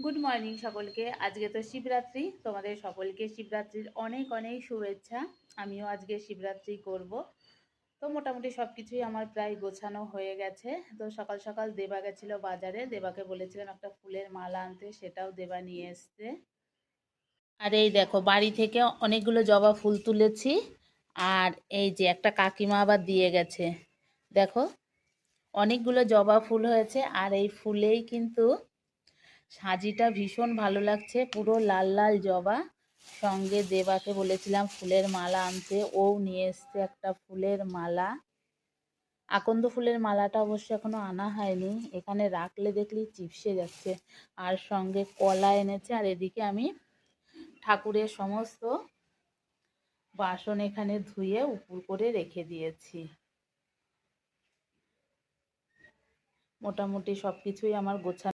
Good morning সকলকে। আজকে তো শিবরাত্রি, তোমাদের সকলকে শিবরাত্রির অনেক অনেক শুভেচ্ছা। আমিও আজকে শিবরাত্রি করব। তো মোটামুটি সব কিছুই আমার প্রায় গোছানো হয়ে গেছে। তো সকাল সকাল দেবা গেছিলো বাজারে, দেবাকে বলেছিলাম একটা ফুলের মালা আনতে, সেটাও দেবা নিয়ে এসছে। আর এই দেখো বাড়ি থেকে অনেকগুলো জবা ফুল তুলেছি। আর এই যে একটা কাকিমা আবার দিয়ে গেছে, দেখো অনেকগুলো জবা ফুল হয়েছে। আর এই ফুলেই কিন্তু সাজিটা ভীষণ ভালো লাগছে, পুরো লাল লাল জবা। সঙ্গে দেবাকে বলেছিলাম ফুলের মালা আনতে, ও নিয়ে এসছে একটা ফুলের মালা। আকন্দ ফুলের মালাটা অবশ্য এখনো আনা হয়নি, এখানে রাখলে দেখলি চিপসে যাচ্ছে। আর সঙ্গে কলা এনেছে। আর এদিকে আমি ঠাকুরের সমস্ত বাসন এখানে ধুয়ে উপুর করে রেখে দিয়েছি। মোটামুটি সব কিছুই আমার গোছানো।